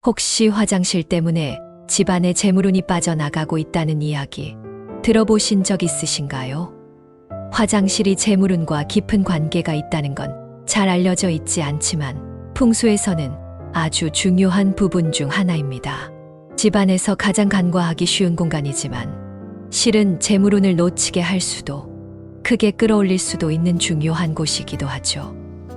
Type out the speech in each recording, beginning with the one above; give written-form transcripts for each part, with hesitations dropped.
혹시 화장실 때문에 집안에 재물운이 빠져나가고 있다는 이야기 들어보신 적 있으신가요? 화장실이 재물운과 깊은 관계가 있다는 건 잘 알려져 있지 않지만 풍수에서는 아주 중요한 부분 중 하나입니다. 집안에서 가장 간과하기 쉬운 공간이지만 실은 재물운을 놓치게 할 수도 크게 끌어올릴 수도 있는 중요한 곳이기도 하죠.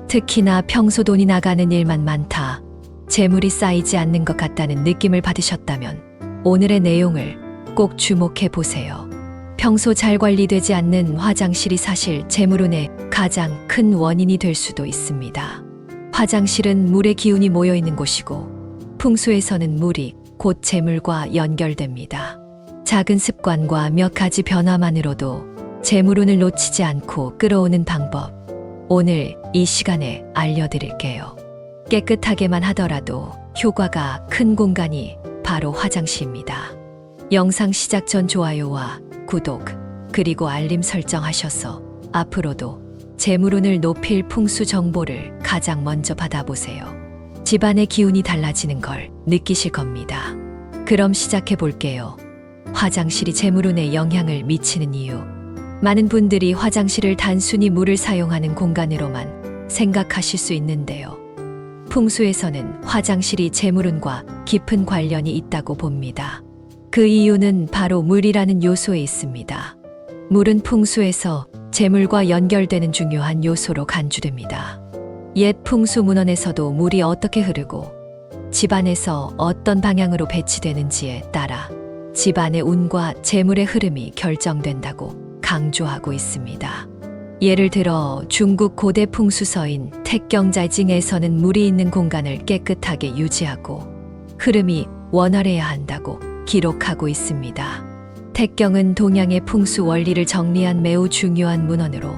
특히나 평소 돈이 나가는 일만 많다, 재물이 쌓이지 않는 것 같다는 느낌을 받으셨다면 오늘의 내용을 꼭 주목해 보세요. 평소 잘 관리되지 않는 화장실이 사실 재물운의 가장 큰 원인이 될 수도 있습니다. 화장실은 물의 기운이 모여 있는 곳이고 풍수에서는 물이 곧 재물과 연결됩니다. 작은 습관과 몇 가지 변화만으로도 재물운을 놓치지 않고 끌어오는 방법, 오늘 이 시간에 알려드릴게요. 깨끗하게만 하더라도 효과가 큰 공간이 바로 화장실입니다. 영상 시작 전 좋아요와 구독, 그리고 알림 설정하셔서 앞으로도 재물운을 높일 풍수 정보를 가장 먼저 받아보세요. 집안의 기운이 달라지는 걸 느끼실 겁니다. 그럼 시작해 볼게요. 화장실이 재물운에 영향을 미치는 이유. 많은 분들이 화장실을 단순히 물을 사용하는 공간으로만 생각하실 수 있는데요. 풍수에서는 화장실이 재물운과 깊은 관련이 있다고 봅니다. 그 이유는 바로 물이라는 요소에 있습니다. 물은 풍수에서 재물과 연결되는 중요한 요소로 간주됩니다. 옛 풍수 문헌에서도 물이 어떻게 흐르고 집안에서 어떤 방향으로 배치되는지에 따라 집안의 운과 재물의 흐름이 결정된다고 강조하고 있습니다. 예를 들어 중국 고대 풍수서인 택경자징에서는 물이 있는 공간을 깨끗하게 유지하고 흐름이 원활해야 한다고 기록하고 있습니다. 택경은 동양의 풍수 원리를 정리한 매우 중요한 문헌으로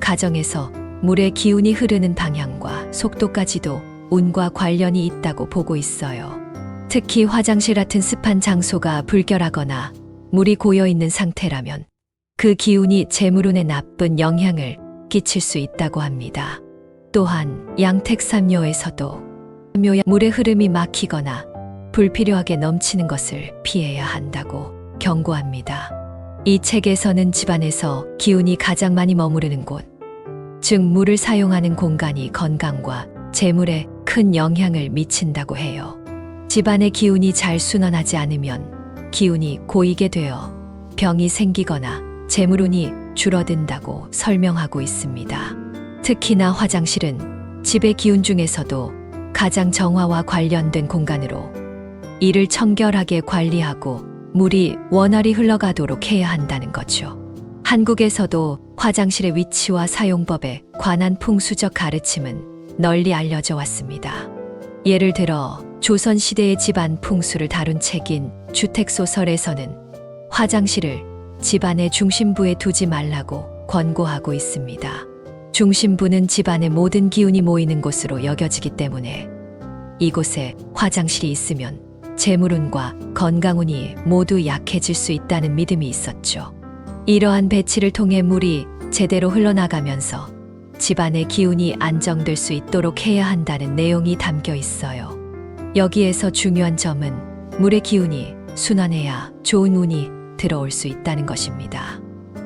가정에서 물의 기운이 흐르는 방향과 속도까지도 운과 관련이 있다고 보고 있어요. 특히 화장실 같은 습한 장소가 불결하거나 물이 고여 있는 상태라면 그 기운이 재물운에 나쁜 영향을 끼칠 수 있다고 합니다. 또한 양택삼요에서도 물의 흐름이 막히거나 불필요하게 넘치는 것을 피해야 한다고 경고합니다. 이 책에서는 집안에서 기운이 가장 많이 머무르는 곳, 즉 물을 사용하는 공간이 건강과 재물에 큰 영향을 미친다고 해요. 집안의 기운이 잘 순환하지 않으면 기운이 고이게 되어 병이 생기거나 재물운이 줄어든다고 설명하고 있습니다. 특히나 화장실은 집의 기운 중에서도 가장 정화와 관련된 공간으로 이를 청결하게 관리하고 물이 원활히 흘러가도록 해야 한다는 거죠. 한국에서도 화장실의 위치와 사용법에 관한 풍수적 가르침은 널리 알려져 왔습니다. 예를 들어 조선시대의 집안 풍수를 다룬 책인 주택소설에서는 화장실을 집안의 중심부에 두지 말라고 권고하고 있습니다. 중심부는 집안의 모든 기운이 모이는 곳으로 여겨지기 때문에 이곳에 화장실이 있으면 재물운과 건강운이 모두 약해질 수 있다는 믿음이 있었죠. 이러한 배치를 통해 물이 제대로 흘러나가면서 집안의 기운이 안정될 수 있도록 해야 한다는 내용이 담겨 있어요. 여기에서 중요한 점은 물의 기운이 순환해야 좋은 운이 들어올 수 있다는 것입니다.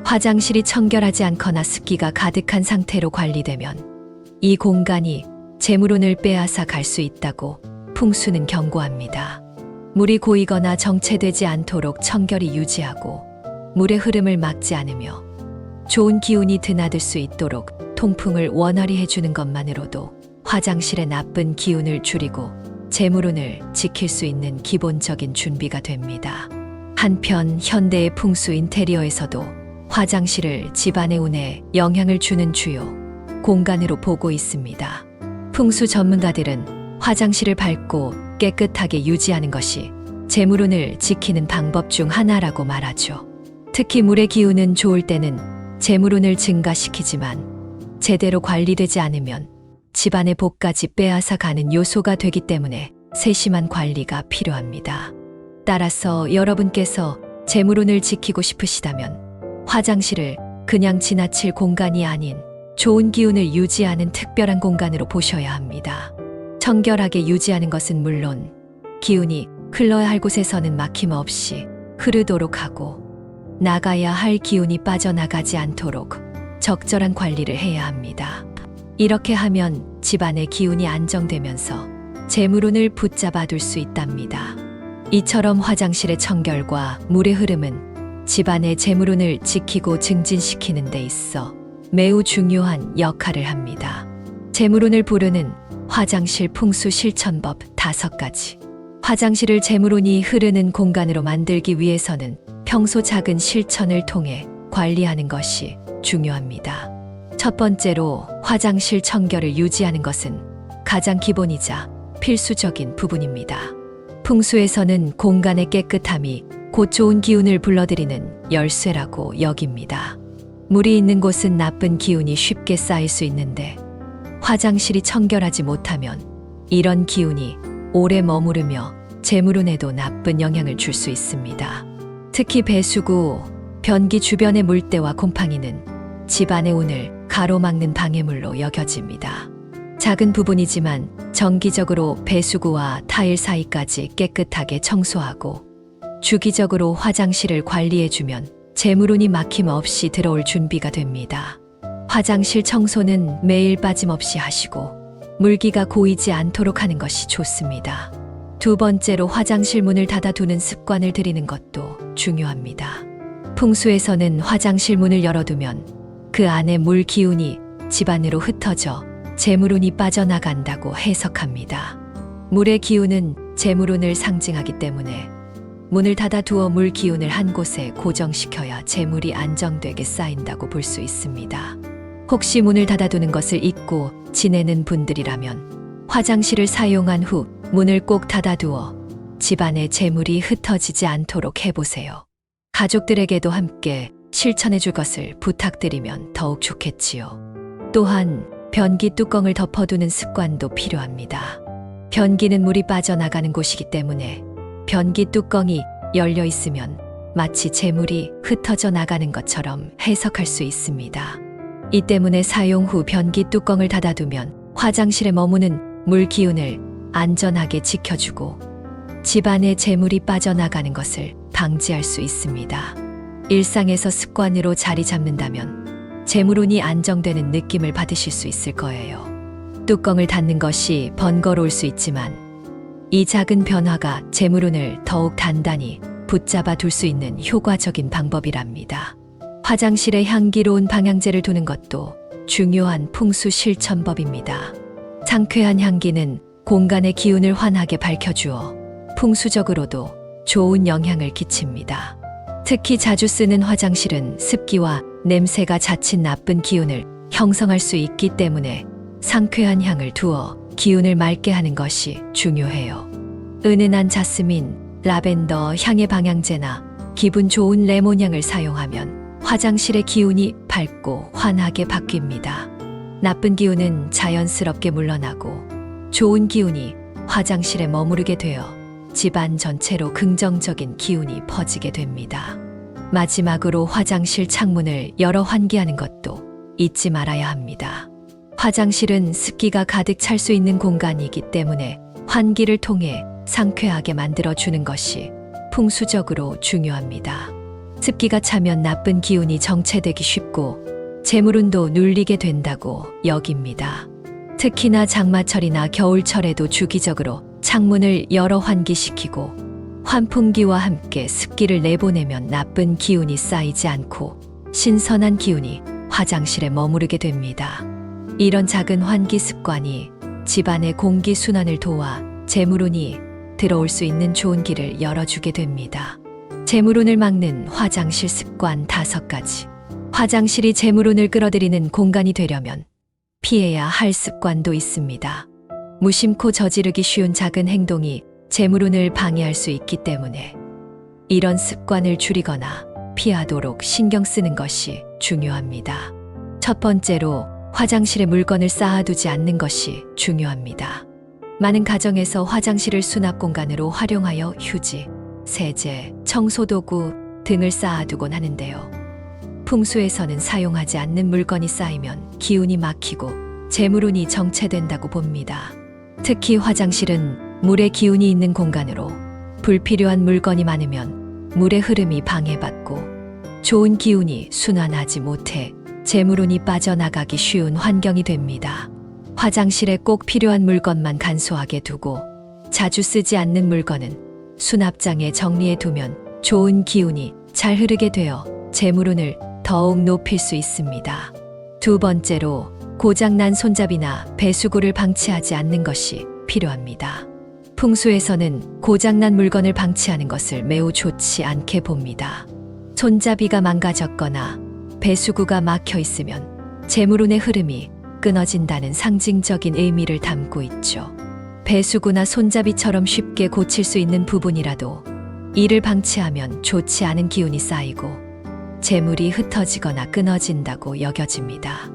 화장실이 청결하지 않거나 습기가 가득한 상태로 관리되면 이 공간이 재물운을 빼앗아 갈 수 있다고 풍수는 경고합니다. 물이 고이거나 정체되지 않도록 청결히 유지하고 물의 흐름을 막지 않으며 좋은 기운이 드나들 수 있도록 통풍을 원활히 해주는 것만으로도 화장실의 나쁜 기운을 줄이고 재물운을 지킬 수 있는 기본적인 준비가 됩니다. 한편 현대의 풍수 인테리어에서도 화장실을 집안의 운에 영향을 주는 주요 공간으로 보고 있습니다. 풍수 전문가들은 화장실을 밝고 깨끗하게 유지하는 것이 재물운을 지키는 방법 중 하나라고 말하죠. 특히 물의 기운은 좋을 때는 재물운을 증가시키지만 제대로 관리되지 않으면 집안의 복까지 빼앗아 가는 요소가 되기 때문에 세심한 관리가 필요합니다. 따라서 여러분께서 재물운을 지키고 싶으시다면 화장실을 그냥 지나칠 공간이 아닌 좋은 기운을 유지하는 특별한 공간으로 보셔야 합니다. 청결하게 유지하는 것은 물론 기운이 흘러야 할 곳에서는 막힘없이 흐르도록 하고 나가야 할 기운이 빠져나가지 않도록 적절한 관리를 해야 합니다. 이렇게 하면 집안의 기운이 안정되면서 재물운을 붙잡아 둘 수 있답니다. 이처럼 화장실의 청결과 물의 흐름은 집안의 재물운을 지키고 증진시키는 데 있어 매우 중요한 역할을 합니다. 재물운을 부르는 화장실 풍수 실천법 5가지. 화장실을 재물운이 흐르는 공간으로 만들기 위해서는 평소 작은 실천을 통해 관리하는 것이 중요합니다. 첫 번째로 화장실 청결을 유지하는 것은 가장 기본이자 필수적인 부분입니다. 풍수에서는 공간의 깨끗함이 곧 좋은 기운을 불러들이는 열쇠라고 여깁니다. 물이 있는 곳은 나쁜 기운이 쉽게 쌓일 수 있는데 화장실이 청결하지 못하면 이런 기운이 오래 머무르며 재물운에도 나쁜 영향을 줄 수 있습니다. 특히 배수구, 변기 주변의 물때와 곰팡이는 집안의 운을 가로막는 방해물로 여겨집니다. 작은 부분이지만 정기적으로 배수구와 타일 사이까지 깨끗하게 청소하고 주기적으로 화장실을 관리해주면 재물운이 막힘없이 들어올 준비가 됩니다. 화장실 청소는 매일 빠짐없이 하시고 물기가 고이지 않도록 하는 것이 좋습니다. 두 번째로 화장실 문을 닫아두는 습관을 들이는 것도 중요합니다. 풍수에서는 화장실 문을 열어두면 그 안에 물 기운이 집안으로 흩어져 재물운이 빠져나간다고 해석합니다. 물의 기운은 재물운을 상징하기 때문에 문을 닫아두어 물 기운을 한 곳에 고정시켜야 재물이 안정되게 쌓인다고 볼 수 있습니다. 혹시 문을 닫아두는 것을 잊고 지내는 분들이라면 화장실을 사용한 후 문을 꼭 닫아두어 집안에 재물이 흩어지지 않도록 해보세요. 가족들에게도 함께 실천해 줄 것을 부탁드리면 더욱 좋겠지요. 또한 변기 뚜껑을 덮어두는 습관도 필요합니다. 변기는 물이 빠져나가는 곳이기 때문에 변기 뚜껑이 열려 있으면 마치 재물이 흩어져 나가는 것처럼 해석할 수 있습니다. 이 때문에 사용 후 변기 뚜껑을 닫아두면 화장실에 머무는 물 기운을 안전하게 지켜주고 집안에 재물이 빠져나가는 것을 방지할 수 있습니다. 일상에서 습관으로 자리 잡는다면 재물운이 안정되는 느낌을 받으실 수 있을 거예요. 뚜껑을 닫는 것이 번거로울 수 있지만 이 작은 변화가 재물운을 더욱 단단히 붙잡아 둘 수 있는 효과적인 방법이랍니다. 화장실에 향기로운 방향제를 두는 것도 중요한 풍수 실천법입니다. 상쾌한 향기는 공간의 기운을 환하게 밝혀주어 풍수적으로도 좋은 영향을 끼칩니다. 특히 자주 쓰는 화장실은 습기와 냄새가 자칫 나쁜 기운을 형성할 수 있기 때문에 상쾌한 향을 두어 기운을 맑게 하는 것이 중요해요. 은은한 자스민, 라벤더 향의 방향제나 기분 좋은 레몬향을 사용하면 화장실의 기운이 밝고 환하게 바뀝니다. 나쁜 기운은 자연스럽게 물러나고 좋은 기운이 화장실에 머무르게 되어 집안 전체로 긍정적인 기운이 퍼지게 됩니다. 마지막으로 화장실 창문을 열어 환기하는 것도 잊지 말아야 합니다. 화장실은 습기가 가득 찰 수 있는 공간이기 때문에 환기를 통해 상쾌하게 만들어주는 것이 풍수적으로 중요합니다. 습기가 차면 나쁜 기운이 정체되기 쉽고 재물운도 눌리게 된다고 여깁니다. 특히나 장마철이나 겨울철에도 주기적으로 창문을 열어 환기시키고 환풍기와 함께 습기를 내보내면 나쁜 기운이 쌓이지 않고 신선한 기운이 화장실에 머무르게 됩니다. 이런 작은 환기 습관이 집안의 공기 순환을 도와 재물운이 들어올 수 있는 좋은 길을 열어주게 됩니다. 재물운을 막는 화장실 습관 5가지. 화장실이 재물운을 끌어들이는 공간이 되려면 피해야 할 습관도 있습니다. 무심코 저지르기 쉬운 작은 행동이 재물운을 방해할 수 있기 때문에 이런 습관을 줄이거나 피하도록 신경 쓰는 것이 중요합니다. 첫 번째로 화장실에 물건을 쌓아두지 않는 것이 중요합니다. 많은 가정에서 화장실을 수납 공간으로 활용하여 휴지, 세제, 청소도구 등을 쌓아두곤 하는데요. 풍수에서는 사용하지 않는 물건이 쌓이면 기운이 막히고 재물운이 정체된다고 봅니다. 특히 화장실은 물의 기운이 있는 공간으로 불필요한 물건이 많으면 물의 흐름이 방해받고 좋은 기운이 순환하지 못해 재물운이 빠져나가기 쉬운 환경이 됩니다. 화장실에 꼭 필요한 물건만 간소하게 두고 자주 쓰지 않는 물건은 수납장에 정리해 두면 좋은 기운이 잘 흐르게 되어 재물운을 더욱 높일 수 있습니다. 두 번째로 고장난 손잡이나 배수구를 방치하지 않는 것이 필요합니다. 풍수에서는 고장난 물건을 방치하는 것을 매우 좋지 않게 봅니다. 손잡이가 망가졌거나 배수구가 막혀 있으면 재물운의 흐름이 끊어진다는 상징적인 의미를 담고 있죠. 배수구나 손잡이처럼 쉽게 고칠 수 있는 부분이라도 이를 방치하면 좋지 않은 기운이 쌓이고 재물이 흩어지거나 끊어진다고 여겨집니다.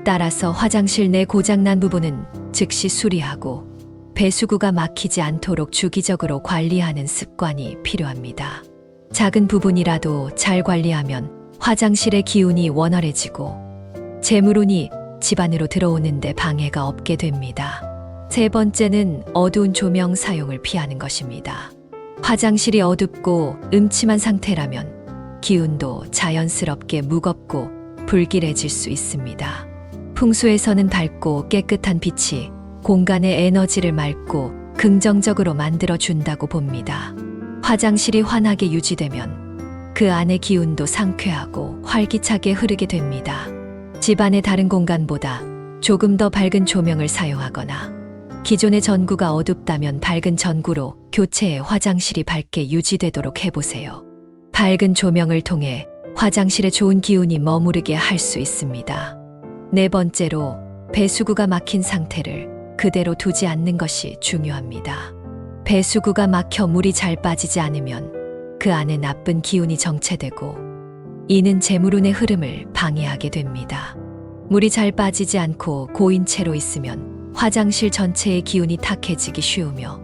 따라서 화장실 내 고장난 부분은 즉시 수리하고 배수구가 막히지 않도록 주기적으로 관리하는 습관이 필요합니다. 작은 부분이라도 잘 관리하면 화장실의 기운이 원활해지고 재물운이 집 안으로 들어오는데 방해가 없게 됩니다. 세 번째는 어두운 조명 사용을 피하는 것입니다. 화장실이 어둡고 음침한 상태라면 기운도 자연스럽게 무겁고 불길해질 수 있습니다. 풍수에서는 밝고 깨끗한 빛이 공간의 에너지를 맑고 긍정적으로 만들어준다고 봅니다. 화장실이 환하게 유지되면 그 안의 기운도 상쾌하고 활기차게 흐르게 됩니다. 집안의 다른 공간보다 조금 더 밝은 조명을 사용하거나 기존의 전구가 어둡다면 밝은 전구로 교체해 화장실이 밝게 유지되도록 해보세요. 밝은 조명을 통해 화장실에 좋은 기운이 머무르게 할 수 있습니다. 네 번째로 배수구가 막힌 상태를 그대로 두지 않는 것이 중요합니다. 배수구가 막혀 물이 잘 빠지지 않으면 그 안에 나쁜 기운이 정체되고 이는 재물운의 흐름을 방해하게 됩니다. 물이 잘 빠지지 않고 고인 채로 있으면 화장실 전체의 기운이 탁해지기 쉬우며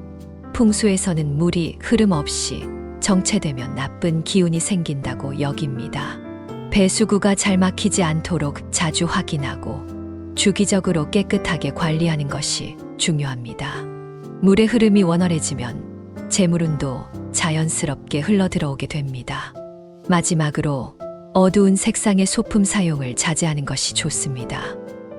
풍수에서는 물이 흐름 없이 정체되면 나쁜 기운이 생긴다고 여깁니다. 배수구가 잘 막히지 않도록 자주 확인하고 주기적으로 깨끗하게 관리하는 것이 중요합니다. 물의 흐름이 원활해지면 재물운도 자연스럽게 흘러들어오게 됩니다. 마지막으로 어두운 색상의 소품 사용을 자제하는 것이 좋습니다.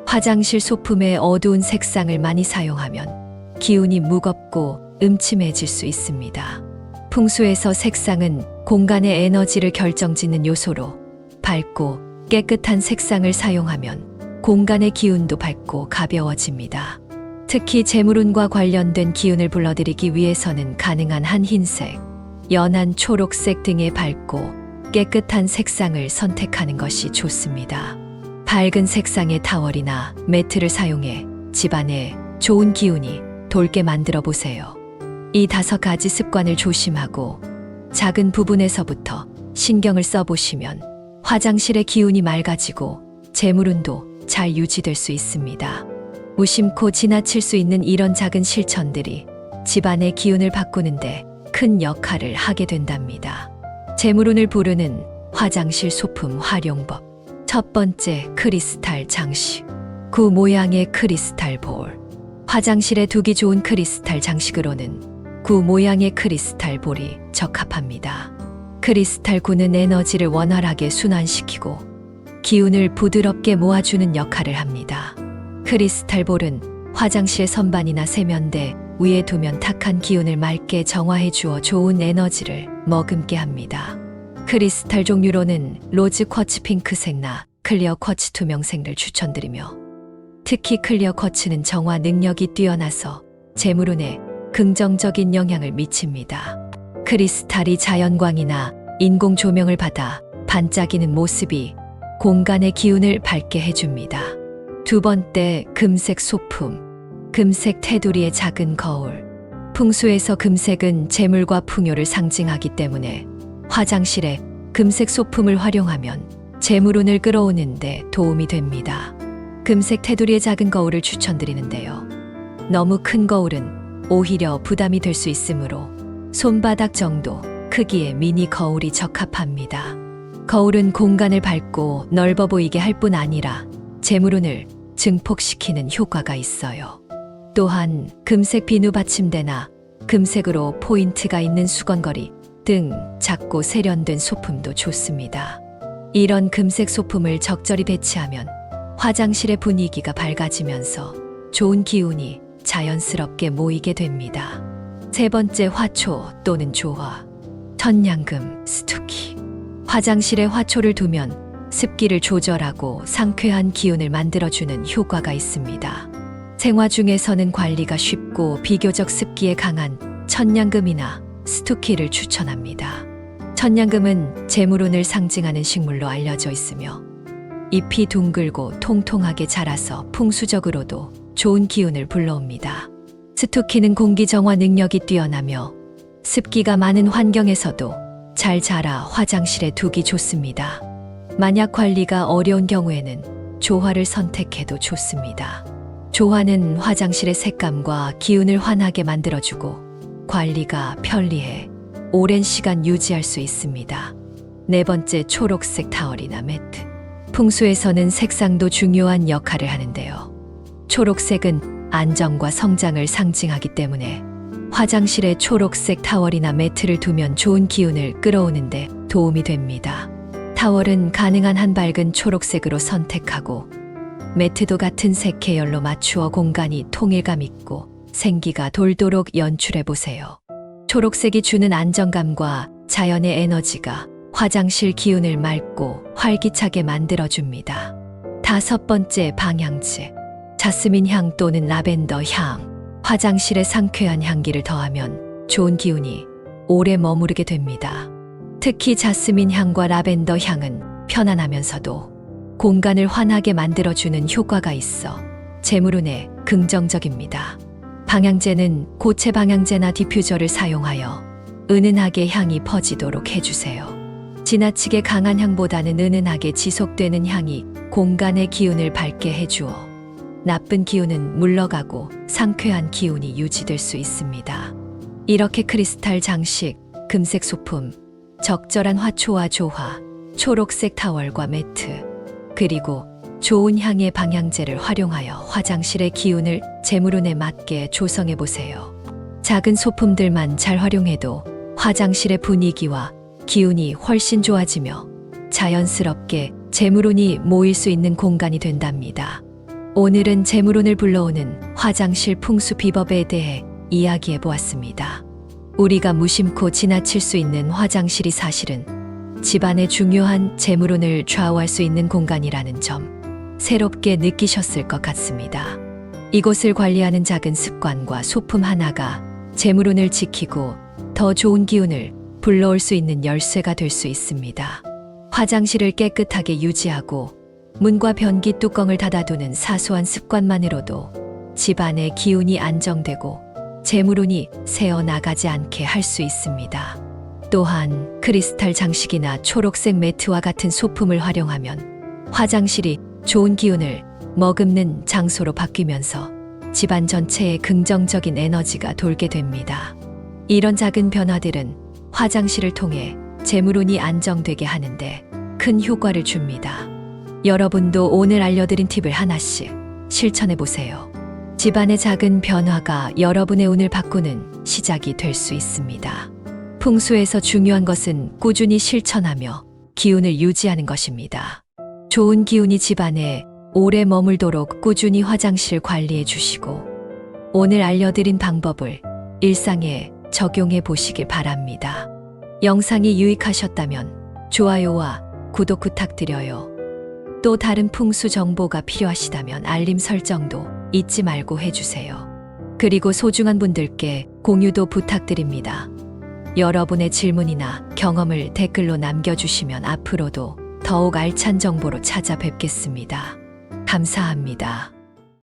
화장실 소품에 어두운 색상을 많이 사용하면 기운이 무겁고 음침해질 수 있습니다. 풍수에서 색상은 공간의 에너지를 결정짓는 요소로 밝고 깨끗한 색상을 사용하면 공간의 기운도 밝고 가벼워집니다. 특히 재물운과 관련된 기운을 불러들이기 위해서는 가능한 한 흰색, 연한 초록색 등의 밝고 깨끗한 색상을 선택하는 것이 좋습니다. 밝은 색상의 타월이나 매트를 사용해 집안에 좋은 기운이 돌게 만들어 보세요. 이 5가지 습관을 조심하고 작은 부분에서부터 신경을 써보시면 화장실의 기운이 맑아지고 재물운도 잘 유지될 수 있습니다. 무심코 지나칠 수 있는 이런 작은 실천들이 집안의 기운을 바꾸는데 큰 역할을 하게 된답니다. 재물운을 부르는 화장실 소품 활용법. 첫 번째, 크리스탈 장식. 구 모양의 크리스탈 볼. 화장실에 두기 좋은 크리스탈 장식으로는 구 모양의 크리스탈 볼이 적합합니다. 크리스탈 구는 에너지를 원활하게 순환시키고 기운을 부드럽게 모아주는 역할을 합니다. 크리스탈 볼은 화장실 선반이나 세면대 위에 두면 탁한 기운을 맑게 정화해 주어 좋은 에너지를 머금게 합니다. 크리스탈 종류로는 로즈 쿼츠 핑크색나 클리어 쿼츠 투명색을 추천드리며 특히 클리어 쿼츠는 정화 능력이 뛰어나서 재물운에 긍정적인 영향을 미칩니다. 크리스탈이 자연광이나 인공 조명을 받아 반짝이는 모습이 공간의 기운을 밝게 해줍니다. 두 번째, 금색 소품. 금색 테두리의 작은 거울. 풍수에서 금색은 재물과 풍요를 상징하기 때문에 화장실에 금색 소품을 활용하면 재물운을 끌어오는데 도움이 됩니다. 금색 테두리의 작은 거울을 추천드리는데요. 너무 큰 거울은 오히려 부담이 될 수 있으므로 손바닥 정도 크기의 미니 거울이 적합합니다. 거울은 공간을 밝고 넓어 보이게 할 뿐 아니라 재물운을 증폭시키는 효과가 있어요. 또한 금색 비누 받침대나 금색으로 포인트가 있는 수건거리 등 작고 세련된 소품도 좋습니다. 이런 금색 소품을 적절히 배치하면 화장실의 분위기가 밝아지면서 좋은 기운이 자연스럽게 모이게 됩니다. 세 번째, 화초 또는 조화. 천냥금, 스투키. 화장실에 화초를 두면 습기를 조절하고 상쾌한 기운을 만들어주는 효과가 있습니다. 생화 중에서는 관리가 쉽고 비교적 습기에 강한 천냥금이나 스투키를 추천합니다. 천냥금은 재물운을 상징하는 식물로 알려져 있으며 잎이 둥글고 통통하게 자라서 풍수적으로도 좋은 기운을 불러옵니다. 스투키는 공기 정화 능력이 뛰어나며 습기가 많은 환경에서도 잘 자라 화장실에 두기 좋습니다. 만약 관리가 어려운 경우에는 조화를 선택해도 좋습니다. 조화는 화장실의 색감과 기운을 환하게 만들어주고 관리가 편리해 오랜 시간 유지할 수 있습니다. 네 번째, 초록색 타월이나 매트. 풍수에서는 색상도 중요한 역할을 하는데요. 초록색은 안정과 성장을 상징하기 때문에 화장실에 초록색 타월이나 매트를 두면 좋은 기운을 끌어오는데 도움이 됩니다. 타월은 가능한 한 밝은 초록색으로 선택하고 매트도 같은 색 계열로 맞추어 공간이 통일감 있고 생기가 돌도록 연출해 보세요. 초록색이 주는 안정감과 자연의 에너지가 화장실 기운을 맑고 활기차게 만들어줍니다. 다섯 번째, 방향제. 자스민 향 또는 라벤더 향. 화장실에 상쾌한 향기를 더하면 좋은 기운이 오래 머무르게 됩니다. 특히 자스민 향과 라벤더 향은 편안하면서도 공간을 환하게 만들어주는 효과가 있어 재물운에 긍정적입니다. 방향제는 고체 방향제나 디퓨저를 사용하여 은은하게 향이 퍼지도록 해주세요. 지나치게 강한 향보다는 은은하게 지속되는 향이 공간의 기운을 밝게 해주어 나쁜 기운은 물러가고 상쾌한 기운이 유지될 수 있습니다. 이렇게 크리스탈 장식, 금색 소품, 적절한 화초와 조화, 초록색 타월과 매트, 그리고 좋은 향의 방향제를 활용하여 화장실의 기운을 재물운에 맞게 조성해 보세요. 작은 소품들만 잘 활용해도 화장실의 분위기와 기운이 훨씬 좋아지며 자연스럽게 재물운이 모일 수 있는 공간이 된답니다. 오늘은 재물운을 불러오는 화장실 풍수 비법에 대해 이야기해 보았습니다. 우리가 무심코 지나칠 수 있는 화장실이 사실은 집안의 중요한 재물운을 좌우할 수 있는 공간이라는 점 새롭게 느끼셨을 것 같습니다. 이곳을 관리하는 작은 습관과 소품 하나가 재물운을 지키고 더 좋은 기운을 불러올 수 있는 열쇠가 될 수 있습니다. 화장실을 깨끗하게 유지하고 문과 변기 뚜껑을 닫아두는 사소한 습관만으로도 집안의 기운이 안정되고 재물운이 새어나가지 않게 할 수 있습니다. 또한 크리스탈 장식이나 초록색 매트와 같은 소품을 활용하면 화장실이 좋은 기운을 머금는 장소로 바뀌면서 집안 전체에 긍정적인 에너지가 돌게 됩니다. 이런 작은 변화들은 화장실을 통해 재물운이 안정되게 하는데 큰 효과를 줍니다. 여러분도 오늘 알려드린 팁을 하나씩 실천해 보세요. 집안의 작은 변화가 여러분의 운을 바꾸는 시작이 될 수 있습니다. 풍수에서 중요한 것은 꾸준히 실천하며 기운을 유지하는 것입니다. 좋은 기운이 집안에 오래 머물도록 꾸준히 화장실 관리해 주시고 오늘 알려드린 방법을 일상에 적용해 보시길 바랍니다. 영상이 유익하셨다면 좋아요와 구독 부탁드려요. 또 다른 풍수 정보가 필요하시다면 알림 설정도 잊지 말고 해주세요. 그리고 소중한 분들께 공유도 부탁드립니다. 여러분의 질문이나 경험을 댓글로 남겨주시면 앞으로도 더욱 알찬 정보로 찾아뵙겠습니다. 감사합니다.